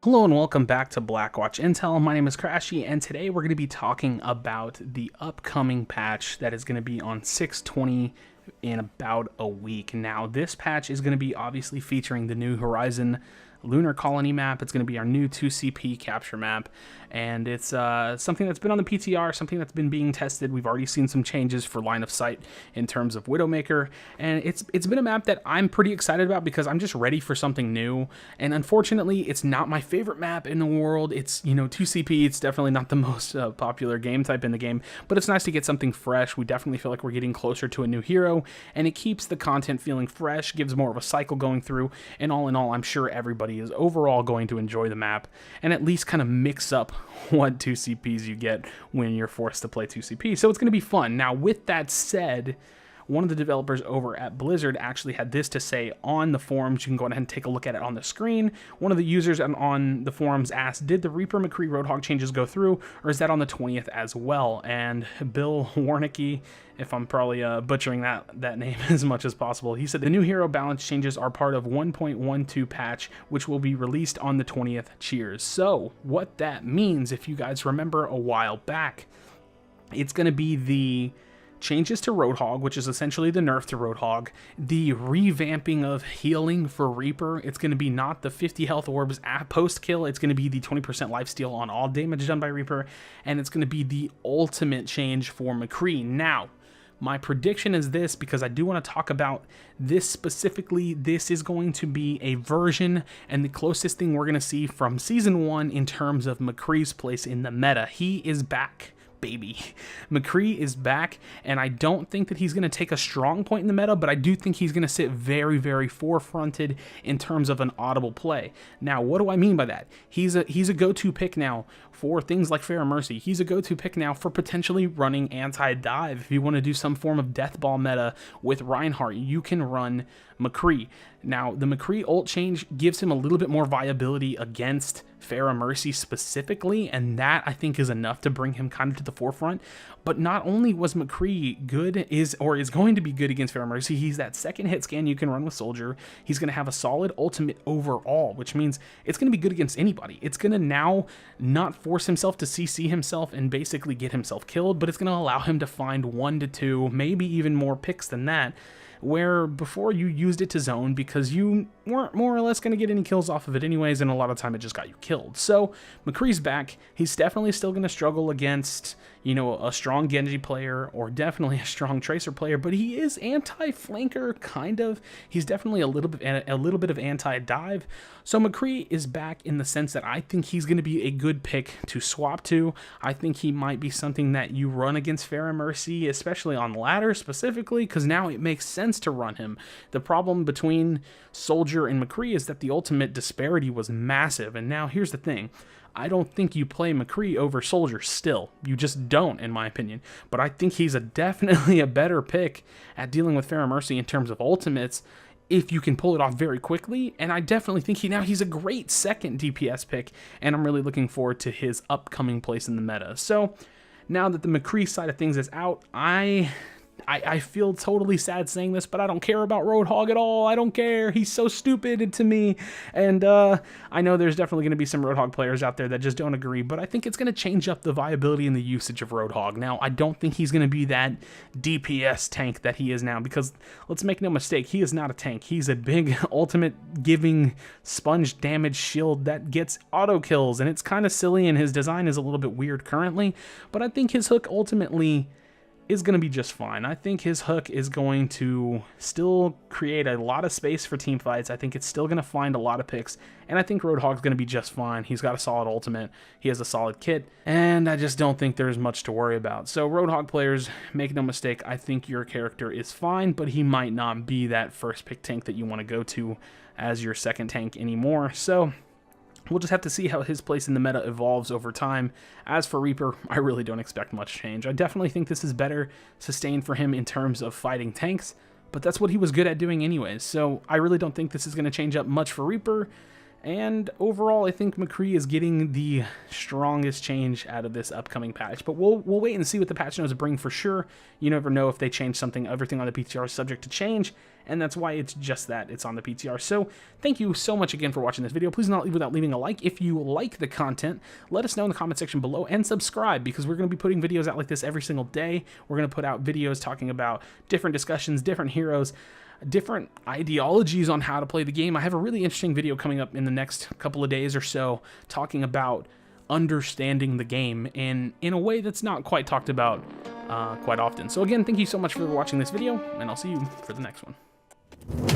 Hello and welcome back to Blackwatch Intel. My name is Crashy, and today we're going to be talking about the upcoming patch that is going to be on 6.20 in about a week. Now, this patch is going to be obviously featuring the new Horizon Lunar Colony Map. It's going to be our new 2CP capture map, and it's something that's been on the PTR, something that's been being tested. We've already seen some changes for line of sight in terms of Widowmaker, and it's been a map that I'm pretty excited about because I'm just ready for something new. And unfortunately, it's not my favorite map in the world. It's, 2CP. It's definitely not the most popular game type in the game, but it's nice to get something fresh. We definitely feel like we're getting closer to a new hero, and it keeps the content feeling fresh, gives more of a cycle going through, and all in all, I'm sure everybody is overall going to enjoy the map and at least kind of mix up what 2CPs you get when you're forced to play 2CP. So it's going to be fun. Now, with that said, one of the developers over at Blizzard actually had this to say on the forums. You can go ahead and take a look at it on the screen. One of the users on the forums asked, did the Reaper McCree Roadhog changes go through, or is that on the 20th as well? And Bill Warnicki, if I'm probably butchering that name as much as possible, he said the new hero balance changes are part of 1.12 patch, which will be released on the 20th. Cheers. So what that means, if you guys remember a while back, it's going to be the changes to Roadhog, which is essentially the nerf to Roadhog, the revamping of healing for Reaper. It's going to be not the 50 health orbs post-kill, it's going to be the 20% lifesteal on all damage done by Reaper, and it's going to be the ultimate change for McCree. Now, my prediction is this, because I do want to talk about this specifically. This is going to be a version and the closest thing we're going to see from Season 1 in terms of McCree's place in the meta. He is back. Baby. McCree is back, and I don't think that he's going to take a strong point in the meta, but I do think he's going to sit very, very forefronted in terms of an audible play. Now, what do I mean by that? He's a go-to pick now for things like Fair Mercy. He's a go-to pick now for potentially running anti-dive. If you want to do some form of death ball meta with Reinhardt, you can run McCree. Now, the McCree ult change gives him a little bit more viability against Fair Mercy specifically, and that I think is enough to bring him kind of to the forefront. But not only was McCree good, is going to be good against Fair Mercy, he's that second hit scan you can run with Soldier. He's going to have a solid ultimate overall, which means it's going to be good against anybody. It's going to now not force himself to CC himself and basically get himself killed, but it's going to allow him to find 1 to 2, maybe even more picks than that, where before you used it to zone because you weren't more or less going to get any kills off of it anyways, and a lot of time it just got you killed. So McCree's back. He's definitely still going to struggle against, a strong Genji player or definitely a strong Tracer player, but he is anti-flanker, kind of. He's definitely a little bit of anti-dive. So McCree is back in the sense that I think he's going to be a good pick to swap to. I think he might be something that you run against Fair Mercy, especially on ladder specifically, because now it makes sense to run him. The problem between Soldier and McCree is that the ultimate disparity was massive, and now here's the thing. I don't think you play McCree over Soldier still. You just don't, in my opinion. But I think he's definitely a better pick at dealing with Fair Mercy in terms of ultimates if you can pull it off very quickly. And I definitely think he's a great second DPS pick, and I'm really looking forward to his upcoming place in the meta. So now that the McCree side of things is out, I feel totally sad saying this, but I don't care about Roadhog at all. I don't care. He's so stupid to me. And I know there's definitely going to be some Roadhog players out there that just don't agree, but I think it's going to change up the viability and the usage of Roadhog. Now, I don't think he's going to be that DPS tank that he is now, because let's make no mistake, he is not a tank. He's a big ultimate giving sponge damage shield that gets auto kills, and it's kind of silly, and his design is a little bit weird currently, but I think his hook ultimately is going to be just fine. I think his hook is going to still create a lot of space for team fights. I think it's still going to find a lot of picks, and I think Roadhog's going to be just fine. He's got a solid ultimate, he has a solid kit, and I just don't think there's much to worry about. So Roadhog players, make no mistake, I think your character is fine, but he might not be that first pick tank that you want to go to as your second tank anymore. So we'll just have to see how his place in the meta evolves over time. As for Reaper, I really don't expect much change. I definitely think this is better sustained for him in terms of fighting tanks, but that's what he was good at doing anyways, so I really don't think this is going to change up much for Reaper. And overall, I think McCree is getting the strongest change out of this upcoming patch. But we'll wait and see what the patch notes bring for sure. You never know if they change something. Everything on the PTR is subject to change, and that's why it's just that. It's on the PTR. So thank you so much again for watching this video. Please do not leave without leaving a like. If you like the content, let us know in the comment section below, and subscribe, because we're going to be putting videos out like this every single day. We're going to put out videos talking about different discussions, different heroes, different ideologies on how to play the game. I have a really interesting video coming up in the next couple of days or so talking about understanding the game in a way that's not quite talked about quite often. So again, thank you so much for watching this video, and I'll see you for the next one.